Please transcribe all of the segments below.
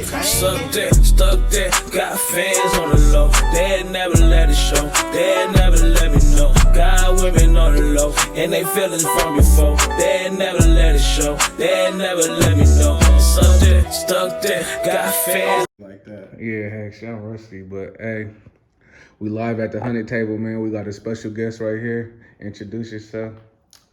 Suck that, stuck that, got fans on the low. They never let it show, they never let me know. Got women on the low, and they feelings from before. They never let it show, they never let me know. Suck that, stuck that, got fans. Like that. Yeah, heck, I'm rusty, but hey, we live at the Hunnid Table, man. We got a special guest right here. Introduce yourself.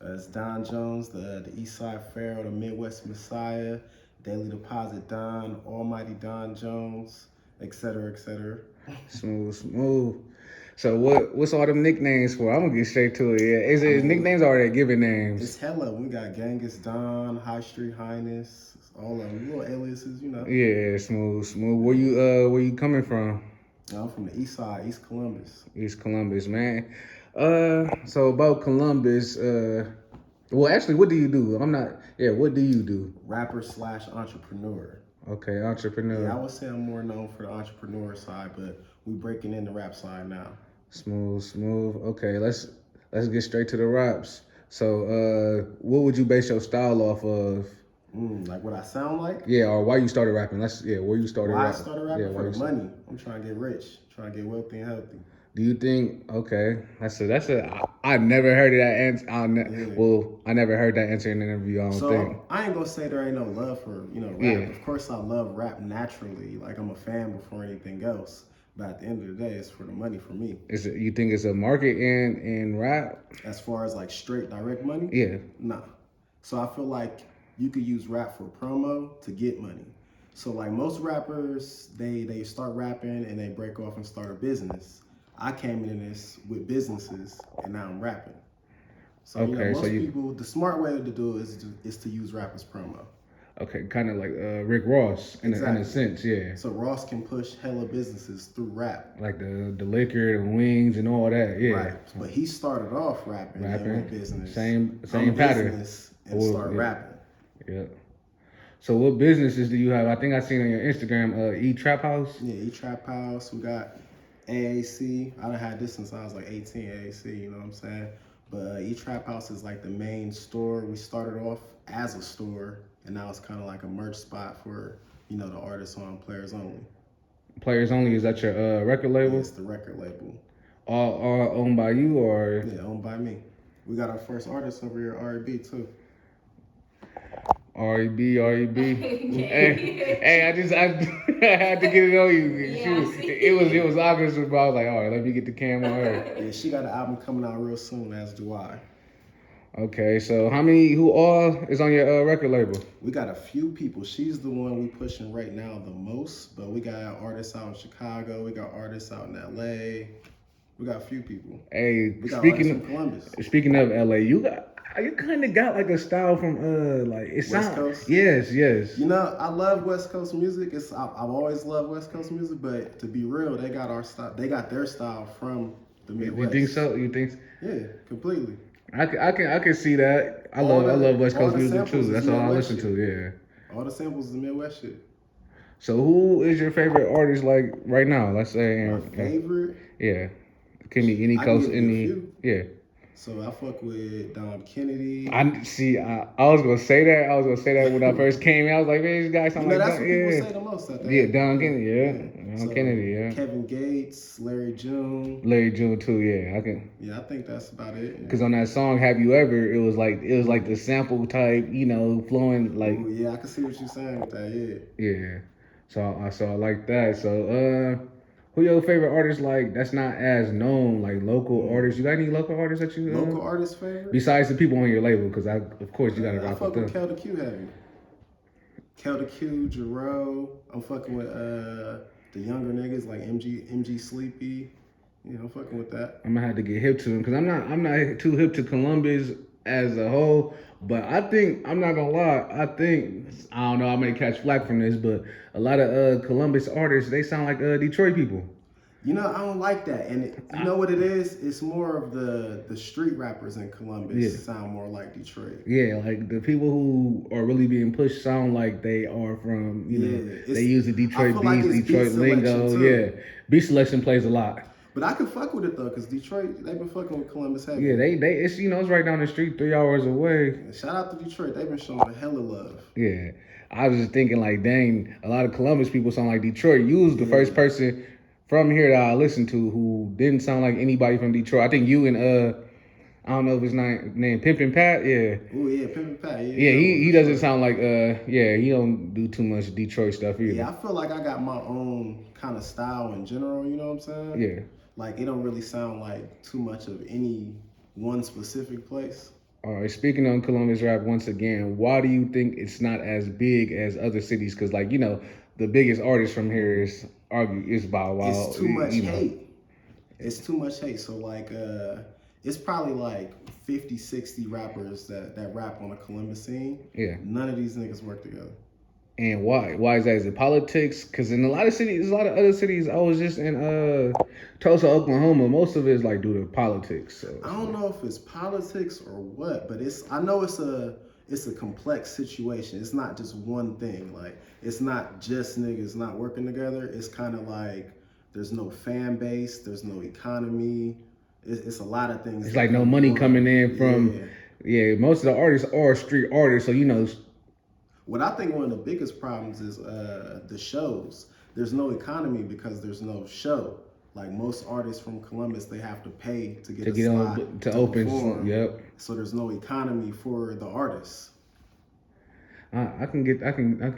It's Don Jones, the Eastside Pharaoh, the Midwest Messiah, Daily Deposit Don, Almighty Don Jones, etc., etc. Smooth. So what's all them nicknames for? I'm gonna get straight to it. Yeah, is it nicknames or are they given names? It's hella. We got Genghis Don, High Street Highness, all of them little aliases, you know. Yeah, smooth. Where you coming from? I'm from the East Side, East Columbus. East Columbus, man. So about Columbus, well, actually, what do you do? What do you do? Rapper / entrepreneur. Okay, entrepreneur. Yeah, I would say I'm more known for the entrepreneur side, but we breaking in the rap side now. Smooth. Okay, let's get straight to the raps. So, what would you base your style off of? Like what I sound like? Yeah, or why you started rapping? Where you started rapping. I started rapping for the money. I'm trying to get rich, trying to get wealthy and healthy. Do you think? Okay, I never heard of that answer. Well, I never heard that answer in an interview. I don't think. I ain't gonna say there ain't no love for rap. Yeah. Of course, I love rap naturally. Like I'm a fan before anything else. But at the end of the day, it's for the money for me. You think it's a market in rap? As far as like straight direct money? Yeah. Nah. So I feel like you could use rap for promo to get money. So like most rappers, they start rapping and they break off and start a business. I came in this with businesses and now I'm rapping. So okay, most people, the smart way to do it is to use rap as promo. Okay, kind of like Rick Ross in a sense, yeah. So Ross can push hella businesses through rap. Like the liquor, the wings, and all that, yeah. Right, but he started off rapping and business. Same pattern. And started rapping. Yeah. So what businesses do you have? I think I seen on your Instagram, E Trap House. Yeah, E Trap House. We got AAC. I done had this since I was like 18, AAC, you know what I'm saying? But E Trap House is like the main store. We started off as a store, and now it's kind of like a merch spot for, the artists on Players Only. Players Only, is that your record label? Yeah, it's the record label. All owned by you, or? Yeah, owned by me. We got our first artist over here, R.E.B. too. R.E.B. Hey, I had to get it on you. It was obvious, but I was like, all right, let me get the camera on her. Yeah, she got an album coming out real soon, as do I. Okay, so who all is on your record label? We got a few people. She's the one we pushing right now the most, but we got artists out in Chicago. We got artists out in L.A. We got a few people. Hey, we got artists in Columbus. Speaking of L.A., you kind of got like a style from West Coast. Yes. I love West Coast music. I've always loved West Coast music, but to be real, they got our style. They got their style from the Midwest. You think so? You think? Yeah, completely. I can see that. I love West Coast music too. That's all I listen to. Yeah. All the samples is the Midwest shit. So who is your favorite artist like right now? Let's say. My favorite. Yeah. Can be any coast, any. Yeah. So I fuck with Dom Kennedy. I was gonna say that when I first came in. I was like, man, this guy sound like that's Don. What people say the most. I think. Yeah, Don Kennedy. Yeah, Don Kennedy. Yeah. Kevin Gates, Larry June. Larry June too. Yeah, I can. Yeah, I think that's about it. Because on that song, "Have You Ever," it was like the sample type, flowing like. Ooh, yeah, I can see what you're saying with that. Yeah. Yeah. So I like that. So who your favorite artists like that's not as known, like local artists? You got any local artists that you local artists favorite? Besides the people on your label, because of course you gotta rock with them. I fuck with Kel the Q heavy. Kel the Q, Jero. I'm fucking with the younger niggas like MG Sleepy. I'm fucking with that. I'm gonna have to get hip to them because I'm not too hip to Columbus as a whole. But I think, I'm not gonna lie, I don't know, I may catch flack from this, but a lot of Columbus artists, they sound like Detroit people. I don't like that. And you know what it is? It's more of the street rappers in Columbus sound more like Detroit. Yeah, like the people who are really being pushed sound like they are from, they use the Detroit beats, Detroit lingo. Yeah, beat selection plays a lot. But I can fuck with it though, cause Detroit, they've been fucking with Columbus heavy. Yeah, it's right down the street, 3 hours away. Shout out to Detroit, they've been showing a hella love. Yeah, I was just thinking like, dang, a lot of Columbus people sound like Detroit. You was the first Yeah. person from here that I listened to who didn't sound like anybody from Detroit. I think you and I don't know if his name Pimpin' Pat. Yeah, Oh yeah, Pimpin' Pat. Yeah, yeah. that one He for doesn't sure. sound like yeah. He don't do too much Detroit stuff either. Yeah, I feel like I got my own kind of style in general. You know what I'm saying? Yeah. Like it don't really sound like too much of any one specific place. All right. Speaking on Columbus rap once again, why do you think it's not as big as other cities? Because like the biggest artist from here is Bow It's Wow. too much You know. hate. It's too much hate. So like it's probably like 50, 60 rappers that rap on the Columbus scene. Yeah. None of these niggas work together. And why? Why is that? Is it politics? Because in a lot of cities, a lot of other cities, I was just in Tulsa, Oklahoma. Most of it is like due to politics. So I don't know if it's politics or what, but I know it's a complex situation. It's not just one thing. Like it's not just niggas not working together. It's kind of like there's no fan base, there's no economy. It's a lot of things. it's That like no come with money one. coming in from. Yeah. Yeah, most of the artists are street artists. So What I think one of the biggest problems is the shows. There's no economy because there's no show. Like most artists from Columbus, they have to pay to get to a get slot on to to open. perform. Yep. So there's no economy for the artists. I can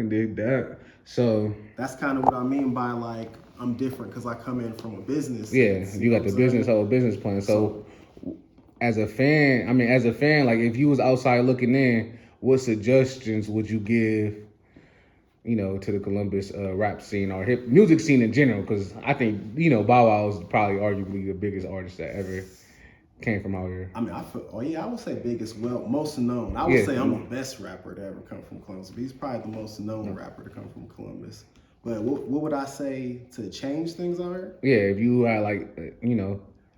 dig that. So That's kind of what I mean by like I'm different because I come in from a business yeah, sense. you know got what the I'm saying? whole business plan. So So as a fan, like if you was outside looking in, what suggestions would you give? To the Columbus rap scene or hip music scene in general, because I think Bow Wow is probably arguably the biggest artist that ever came from out here. I mean, I would say biggest, well, most known. I would Yeah, say I'm the best rapper to ever come from Columbus, but he's probably the most known rapper to come from Columbus. But what would I say to change things out here? yeah. If you had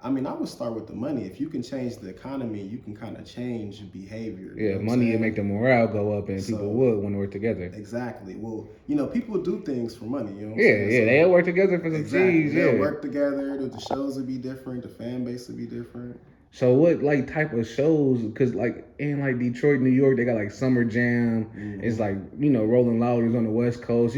I mean, I would start with the money. If you can change the economy, you can kind of change behavior. You know yeah, what I'm money and make saying? the morale go up, and people So would want to work together. exactly. Well, people do things for money. You know what I'm Yeah, saying? yeah, So they'll work together for some exactly, cheese. they'll Yeah. work together. The shows would be different. The fan base would be different. So what like type of shows? Because like in like Detroit, New York, they got like Summer Jam. It's like Rolling Loud is on the West Coast.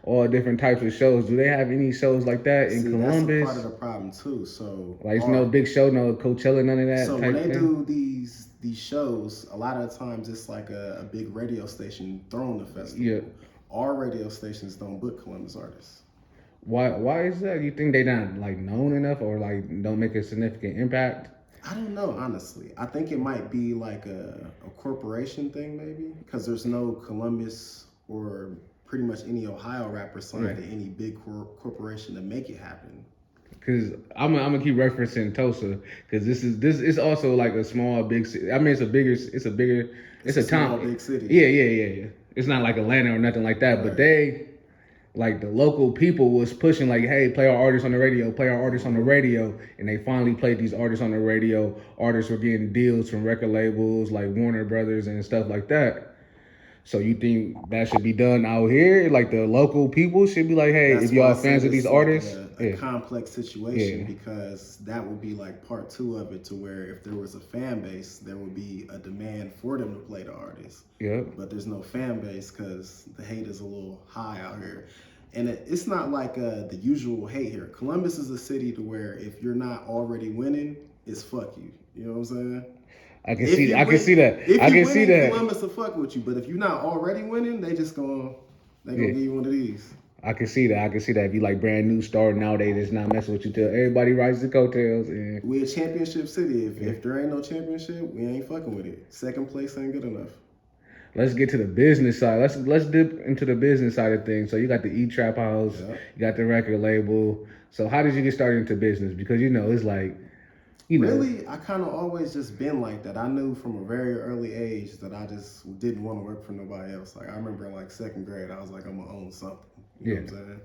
All different types of shows. Do they have any shows like that in See, that's a part of Columbus? the problem too. So Like it's no big show, no Coachella, none of that So when type they thing. do these shows, a lot of the times it's like a big radio station throwing the festival. Yeah. Our radio stations don't book Columbus artists. Why is that? You think they not like known enough or like don't make a significant impact? I don't know, honestly. I think it might be like a corporation thing, maybe, because there's no Columbus or pretty much any Ohio rapper signed to any big corporation to make it happen. Cause I'm gonna keep referencing Tulsa, cause this is also like a small big city. I mean, it's a small town. big city. Yeah. It's not like Atlanta or nothing like that, but Right. they like the local people was pushing like, hey, play our artists on the radio, play our artists on the radio, and they finally played these artists on the radio. Artists were getting deals from record labels like Warner Brothers and stuff like that. So you think that should be done out here? Like the local people should be like, hey, That's if why I y'all said fans of these it's like artists, a yeah, complex situation Yeah. because that would be like part two of it, to where if there was a fan base, there would be a demand for them to play the artists. yeah, But there's no fan base because the hate is a little high out here. And it's not like the usual hate here. Columbus is a city to where if you're not already winning, it's fuck you. You know what I'm saying? I can see that. If I you can see winning, that. Columbus will fuck with you. But if you're not already winning, they gonna give you one of these. I can see that. I can see that. If you like brand new starting nowadays, it's not messing with you till everybody rises the coattails. And We a championship city. If there ain't no championship, we ain't fucking with it. Second place ain't good enough. let's get to the business side. Let's dip into the business side of things. So you got the E Trap House, Yeah. you got the record label. So how did you get started into business? Because it's like, Really, I kind of always just been like that. I knew from a very early age that I just didn't want to work for nobody else. Like I remember in like second grade, I was like, I'm gonna own something. You know what I'm saying?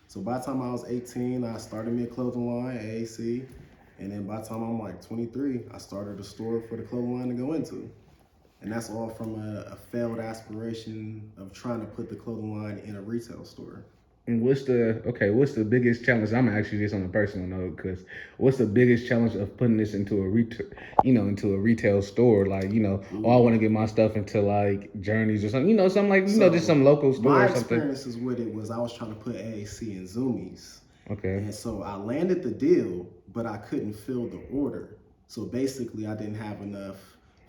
So by the time I was 18, I started me a clothing line, AAC. And then by the time I'm like 23, I started a store for the clothing line to go into. And that's all from a failed aspiration of trying to put the clothing line in a retail store. And what's the biggest challenge? I'm gonna ask you this on a personal note, because what's the biggest challenge of putting this into a into a retail store? Like, oh, I want to get my stuff into like Journeys or something, something like, just some local store My or something. experiences with it was I was trying to put AAC in Zoomies. Okay. And so I landed the deal, but I couldn't fill the order. So basically I didn't have enough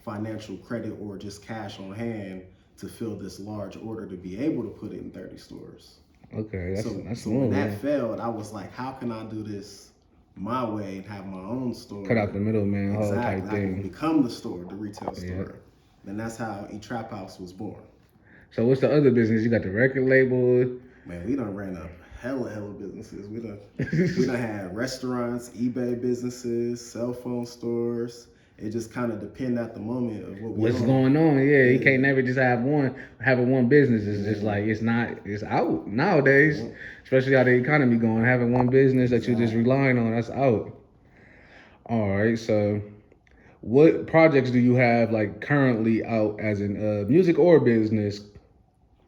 financial credit or just cash on hand to fill this large order to be able to put it in 30 stores. Okay, that's So smooth, when that man. failed, I was like, how can I do this my way and have my own store? Cut out the middleman, whole type Exactly. I can thing. become the store, the retail Yeah. store. And that's how Trap House was born. So what's the other business? You got the record label. Man, we done ran up hella businesses. We done had restaurants, eBay businesses, cell phone stores. It just kind of depend at the moment of What's going on? Yeah, you can't never just have one business. It's just like it's out nowadays, especially how the economy going. Having one business that you're just relying on, that's out. All right, so what projects do you have like currently out as in music or business?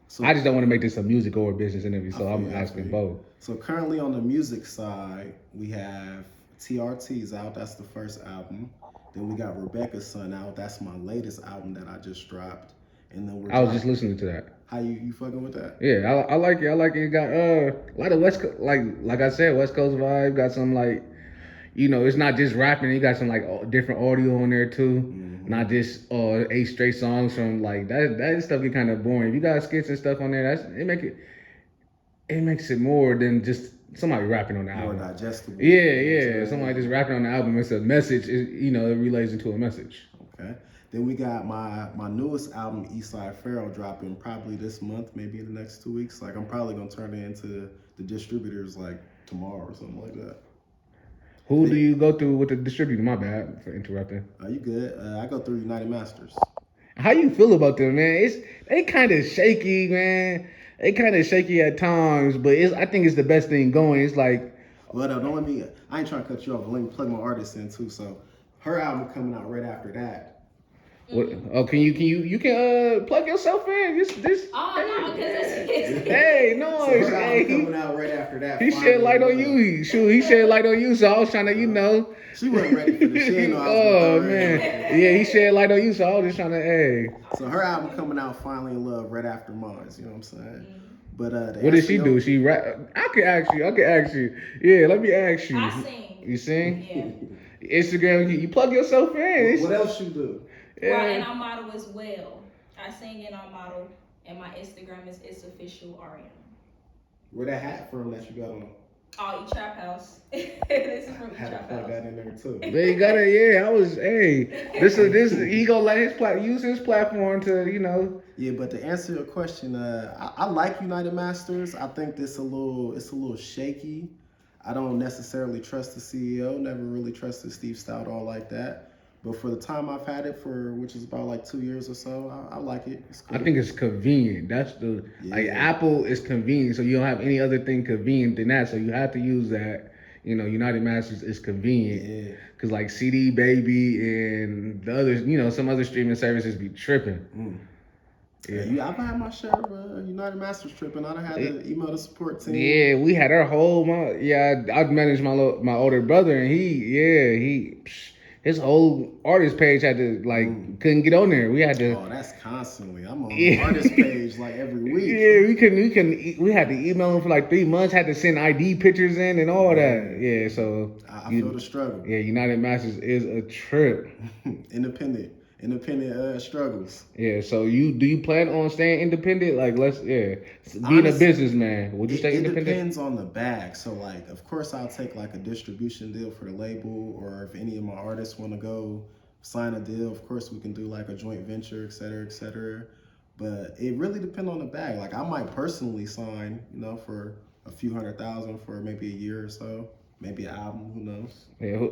So, I just don't want to make this a music or business interview, so I'm asking both. So currently on the music side, we have TRT's out. That's the first album. Then we got Rebecca's Son out. That's my latest album that I just dropped. And then I was just listening to that. How you fucking with that? Yeah, I like it. I like it. It got a lot of West Coast, like I said, West Coast vibe. Got some like, it's not just rapping. You got some like different audio on there too. Mm-hmm. Not just 8 straight songs from like that. That stuff get kind of boring. If you got skits and stuff on there, it makes it more than just somebody rapping on the album. More digestible. Yeah. Somebody just rapping on the album. It's a message. It relays into a message. Okay. Then we got my newest album, Eastside Pharaoh, dropping probably this month, maybe in the next 2 weeks. Like I'm probably gonna turn it into the distributors like tomorrow or something like that. Who do you go through with the distributor? My bad for interrupting. Are you good? I go through United Masters. How you feel about them, man? They kind of shaky, man. They kind of shaky at times, but I think it's the best thing going. It's like, well, don't let me. I ain't trying to cut you off. But let me plug my artist in too. So her album coming out right after that. What, can you plug yourself in? This. Oh no, because it's hey, no, so her album coming out right after that. He shed light on you. He shed light on you. So I was trying to, She wasn't ready for this. She didn't know I was man. Yeah, he shed light on you. So I was just trying to, hey. So her album coming out, Finally in Love, right after mine. You know what I'm saying? But what did she do? She rap. I could ask you. Yeah, let me ask you. I sing. You sing? Yeah. Instagram, you plug yourself in. What else you do? Yeah. Right, and I model as well. I sing and I model, and my Instagram is It's Official RM. Where that hat from that you got on? Oh, Trap House. This is from Trap House. Plug that in there too. They got it. Yeah, I was. Hey, this. He gonna let use his platform to. Yeah, but to answer your question, I like United Masters. I think it's a little shaky. I don't necessarily trust the CEO. Never really trusted Steve Stoudall like that. But for the time I've had it which is about like 2 years or so, I like it. It's cool. I think it's convenient. That's like Apple is convenient, so you don't have any other thing convenient than that. So you have to use that. United Masters is convenient. Yeah. Cause like CD Baby and the others, some other streaming services be tripping. Mm. Yeah, I've had my share of United Masters tripping. I done had to email the support team. Yeah, we had our whole month. Yeah, I managed my older brother, and his whole artist page had to couldn't get on there. We had to. Oh, that's constantly. I'm on the artist page like every week. Yeah, we had to email him for like 3 months. Had to send ID pictures in and all that. Yeah, so I feel the struggle. Yeah, United Masters is a trip. Independent struggles. Yeah, so do you plan on staying independent? Like being a businessman, would you stay independent? It depends on the bag. So like, of course, I'll take like a distribution deal for the label, or if any of my artists want to go sign a deal, of course we can do like a joint venture, et cetera, et cetera. But it really depends on the bag. Like I might personally sign, for a few $100,000 for maybe a year or so. Maybe an album, who knows? Yeah,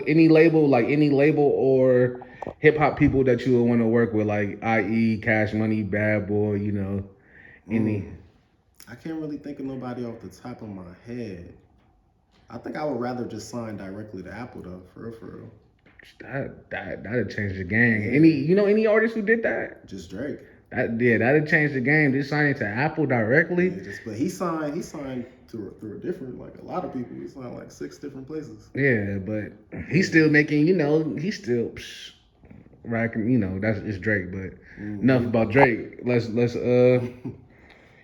any label or hip hop people that you would want to work with, like i.e. Cash Money, Bad Boy, any. I can't really think of nobody off the top of my head. I think I would rather just sign directly to Apple though, for real. That'd change the game. Yeah. Any artist who did that? Just Drake. That'd change the game. Just signing to Apple directly. Yeah, but he signed through a different, like a lot of people. He signed like 6 different places. Yeah, but he's still making, he's still racking, that's it's Drake, but enough about Drake. Let's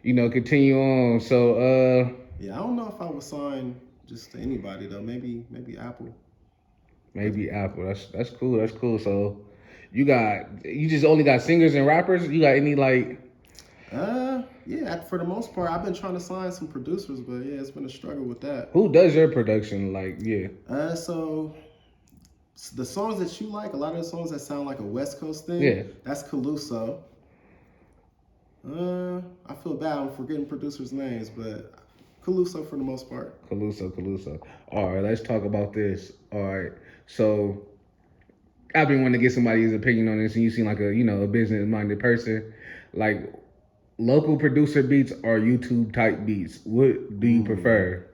continue on. So yeah, I don't know if I would sign just to anybody though. Maybe Apple. maybe Apple. That's cool. That's cool. So you just only got singers and rappers? You got any like Yeah, for the most part, I've been trying to sign some producers, but yeah, it's been a struggle with that. who does your production? Like, yeah. So the songs that you like, a lot of the songs that sound like a West Coast thing, Yeah. that's Caluso. I feel bad I'm forgetting producers' names, but Caluso for the most part. Caluso. All right, let's talk about this. All right, so I've been wanting to get somebody's opinion on this, and you seem like a business-minded person. Like, local producer beats or YouTube type beats? What do you prefer?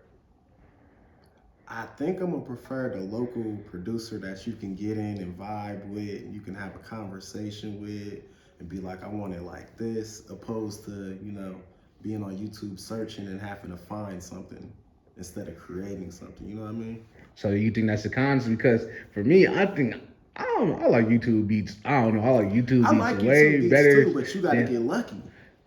I think I'm gonna prefer the local producer that you can get in and vibe with, and you can have a conversation with, and be like, I want it like this, opposed to being on YouTube searching and having to find something instead of creating something. You know what I mean? So you think that's the cons? Because for me, I don't know. I like YouTube beats. I don't know. I like YouTube beats I like way YouTube beats better. too, but you gotta get lucky.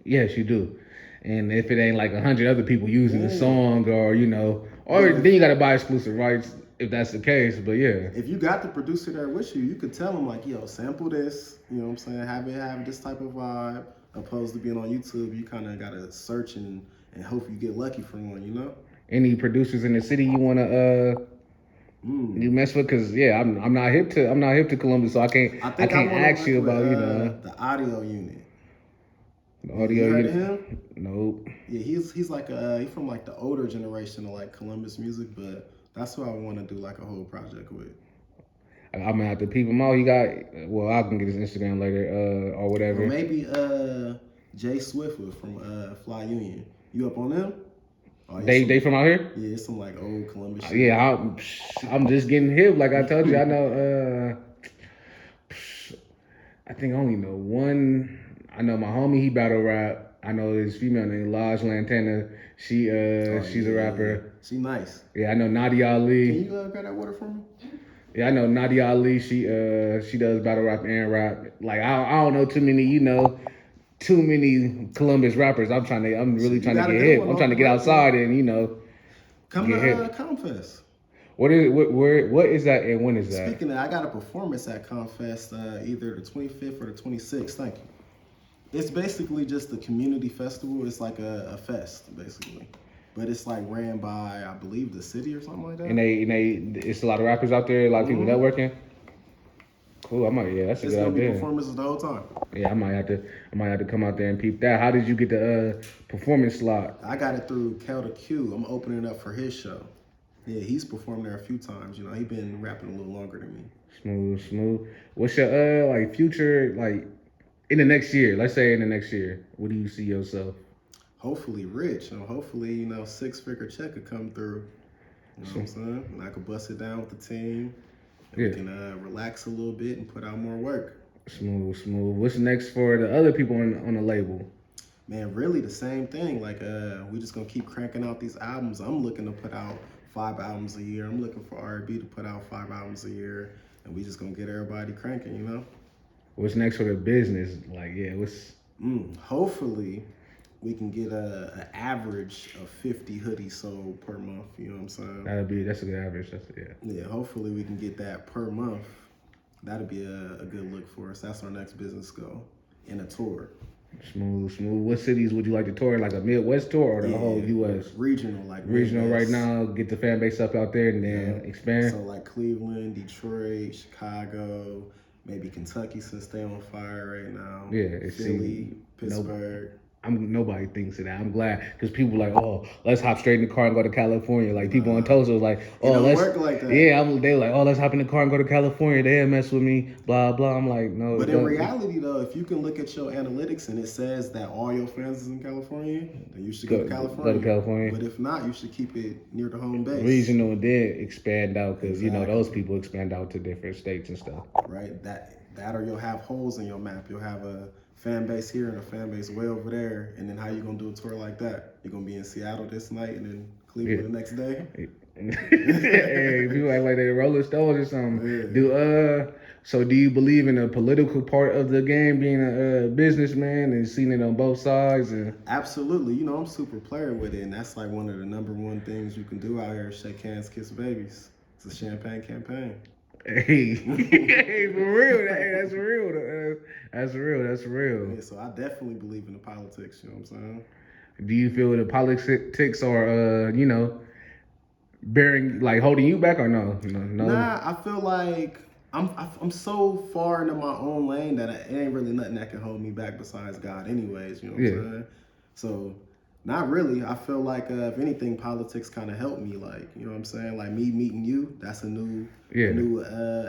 Yes, you do. And if it ain't like 100 other people using the song, or then you gotta buy exclusive rights if that's the case. But yeah, if you got the producer there with you, you could tell them like, yo, sample this. You know what I'm saying? Have it have this type of vibe. Opposed to being on YouTube, you kind of gotta search and hope you get lucky from one. Any producers in the city you wanna you mess with? Cause yeah, I'm not hip to Columbus, so I can't ask you about the audio unit. The audio you heard unit. of him? Nope. Yeah, he's like he's from like the older generation of like Columbus music, but that's who I want to do like a whole project with. I'm gonna have to peep him out. I can get his Instagram later, or whatever. Or maybe Jay Swiftwood from Fly Union. You up on them? Oh, they from out here? Yeah, it's some like old Columbus shit. Yeah, I'm just getting hip. Like I told you, I know. I think I only know one. I know my homie. He battle rap. I know this female named Laj Lantana. She's a rapper. She nice. Yeah, I know Nadia Ali. Can you grab that water for me? Yeah, I know Nadia Ali. She does battle rap and rap. Like I don't know too many Columbus rappers. I'm really trying to get hip. I'm trying to get outside and come get to hip. Confest. What is that and when is that? Speaking of, I got a performance at Confest either the 25th or the 26th. Thank you. It's basically just a community festival. It's like a fest basically, but it's like ran by I believe the city or something like that. And it's a lot of rappers out there, a lot of people networking. Cool. That's a good idea. It's gonna be performances the whole time. Yeah, I might have to come out there and peep that. How did you get the performance slot? I got it through Kelda Q. I'm opening up for his show. Yeah, he's performed there a few times. He been rapping a little longer than me. Smooth. What's your future in the next year? Let's say in the next year, what do you see yourself? Hopefully rich, and hopefully 6-figure check could come through. You know what I'm saying? And I could bust it down with the team. And we can relax a little bit and put out more work. Smooth. What's next for the other people on the label? Man, really the same thing. We just gonna keep cranking out these albums. I'm looking to put out 5 albums a year. I'm looking for R&B to put out 5 albums a year, and we just gonna get everybody cranking. What's next for the business? Hopefully, we can get an average of 50 hoodies sold per month. You know what I'm saying? That's a good average. Yeah, hopefully we can get that per month. That'll be a good look for us. That's our next business goal in a tour. Smooth. What cities would you like to tour? Like a Midwest tour or the whole U.S.? Regional, regional Midwest. Right now. Get the fan base up out there and then expand. So like Cleveland, Detroit, Chicago, maybe Kentucky since they on fire right now. Yeah, Philly, Pittsburgh. Nobody thinks of that. I'm glad because people like, oh, let's hop straight in the car and go to California. Like people on Tulsa was like, oh, it don't let's work like that. Yeah, they were like, oh, let's hop in the car and go to California. They'll mess with me, blah blah. I'm like, no. But in reality, though, if you can look at your analytics and it says that all your fans is in California, then you should go to California. Go to California. But if not, you should keep it near the home base. Regional and then expand out because those people expand out to different states and stuff. Right. That or you'll have holes in your map. You'll have a fan base here and a fan base way over there, and then how you gonna do a tour like that? You're gonna be in Seattle this night and then Cleveland the next day? Hey, people act like they Rolling Stones or something. Yeah. So do you believe in the political part of the game, being a businessman and seeing it on both sides? And Absolutely. You know, I'm super player with it, and that's like one of the number one things you can do out here: shake hands, kiss babies. It's a champagne campaign. hey, hey, for real, that's real. That's real. That's real. Yeah, so I definitely believe in the politics. You know what I'm saying? Do you feel the politics are, bearing like holding you back or no? No. Nah, I feel like I'm so far into my own lane that it ain't really nothing that can hold me back besides God, anyways. You know what I'm saying? So, not really. I feel like if anything, politics kind of helped me. Like, you know what I'm saying? Like me meeting you, that's a new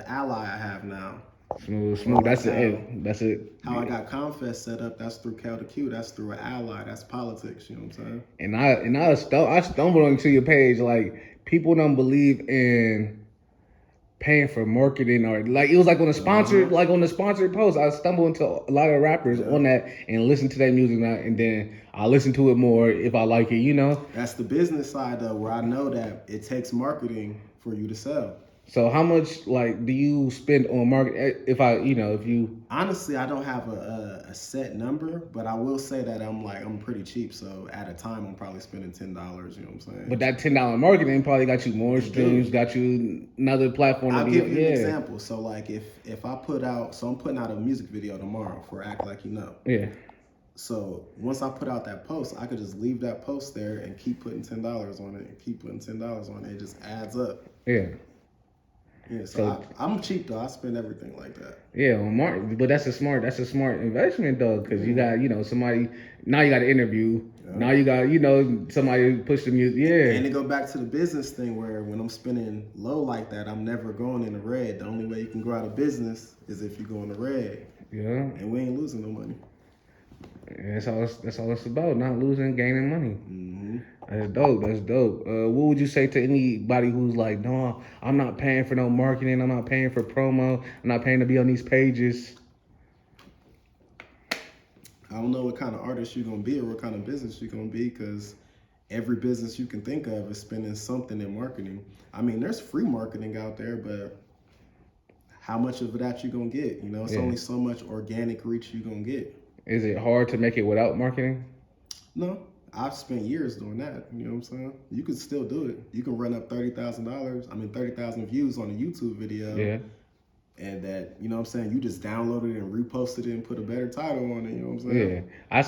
ally I have now. Smooth. That's it. That's it. How I got Confess set up, that's through Cal to Q, that's through an ally, that's politics, you know what I'm saying? And I stumbled onto your page. Like, people don't believe in paying for marketing, or like it was like on the sponsored post. I stumbled into a lot of rappers on that and listened to their music now, and then I listen to it more if I like it. That's the business side though, where I know that it takes marketing for you to sell. So how much like do you spend on market? If you honestly, I don't have a set number, but I will say that I'm pretty cheap. So at a time, I'm probably spending $10. You know what I'm saying? But that $10 marketing probably got you more streams, got you another platform. I'll give you an example. So like if I put out, I'm putting out a music video tomorrow for Act Like You Know. Yeah. So once I put out that post, I could just leave that post there and keep putting $10 on it, and keep putting $10 on it. It just adds up. Yeah. Yeah, so I'm cheap though. I spend everything like that. Yeah, but that's a smart investment though, because you got somebody now, you got an interview. Yeah. Now you got somebody push the music. Yeah, and to go back to the business thing, where when I'm spending low like that, I'm never going in the red. The only way you can go out of business is if you go in the red. Yeah, and we ain't losing no money. And that's all it's about, not losing, gaining money. Mm-hmm. That's dope. What would you say to anybody who's like, no, I'm not paying for no marketing, I'm not paying for promo, I'm not paying to be on these pages? I don't know what kind of artist you're gonna be or what kind of business you're gonna be, because every business you can think of is spending something in marketing. I mean, there's free marketing out there, but how much of that you gonna get? It's only so much organic reach you gonna get. Is it hard to make it without marketing? No, I've spent years doing that. You know what I'm saying? You can still do it. You can run up $30,000. 30,000 views on a YouTube video. Yeah. And that, you know what I'm saying, you just downloaded it and reposted it and put a better title on it. You know what I'm saying? Yeah. I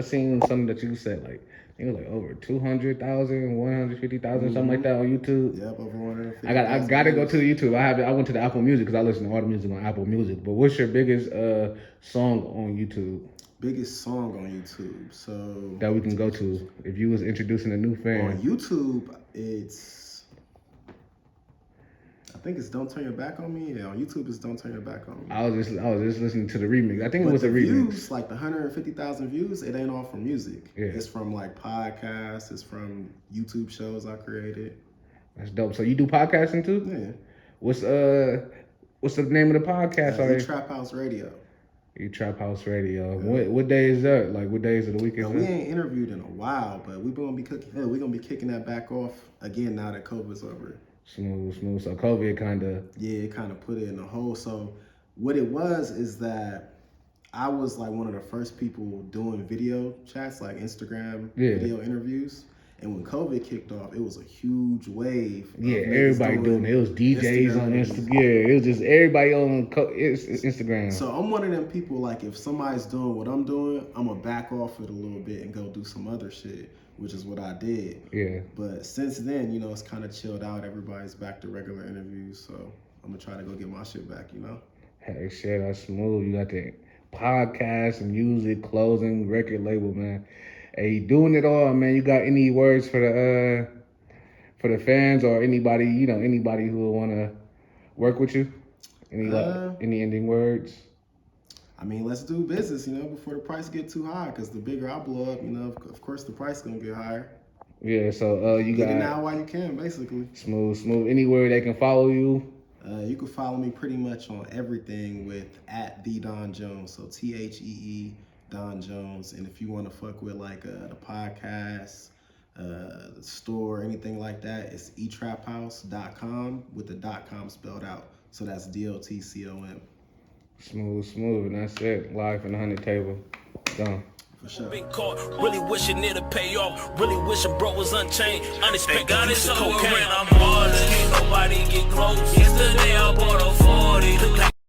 seen something that you said, like, it was like over 200,000, 150,000, something like that on YouTube. Yep, over 150,000. I gotta go to the YouTube. I went to the Apple Music because I listen to all the music on Apple Music. But what's your biggest song on YouTube? Biggest song on YouTube, so that we can go to if you was introducing a new fan on YouTube. I think it's "Don't Turn Your Back on Me." Yeah, on YouTube it's "Don't Turn Your Back on Me." I was just listening to the remix. I think it was a remix. Views, like the 150,000 views, it ain't all from music. Yeah. It's from like podcasts. It's from YouTube shows I created. That's dope. So you do podcasting too? Yeah. What's the name of the podcast? Trap House Radio. Trap House Radio. Yeah. What day is that? Like what days of the week is that? We ain't interviewed in a while, but we're gonna be kicking that back off again now that COVID's over. Smooth. So COVID kind of... Yeah, it kind of put it in a hole. So what it was is that I was like one of the first people doing video chats, like Instagram video interviews. And when COVID kicked off, it was a huge wave. Yeah, everybody doing it. It was DJs on Instagram. Yeah, it was just everybody on Instagram. So I'm one of them people, like, if somebody's doing what I'm doing, I'm going to back off it a little bit and go do some other shit, which is what I did. Yeah. But since then, it's kind of chilled out. Everybody's back to regular interviews. So I'm going to try to go get my shit back, Hey, shit, that's smooth. You got the podcast, music, clothing, record label, man. Hey, doing it all, man. You got any words for the fans or anybody, anybody who will want to work with you? Any ending words? I mean, let's do business, before the price get too high. Because the bigger I blow up, of course the price gonna get higher. Yeah. So you get it now while you can, basically. Smooth. Anywhere they can follow you. You can follow me pretty much on everything with @TheDonJones. So THEE Don Jones. And if you want to fuck with like the podcast, the store, anything like that, it's etraphouse.com with the .com spelled out. So that's DOTCOM. Smooth, and that's it. Live in the Hunnid Table. Done. For sure. Been caught, really wishing it'd pay off. Really wishing bro was unchained. Unexpected use of cocaine. I'm hard.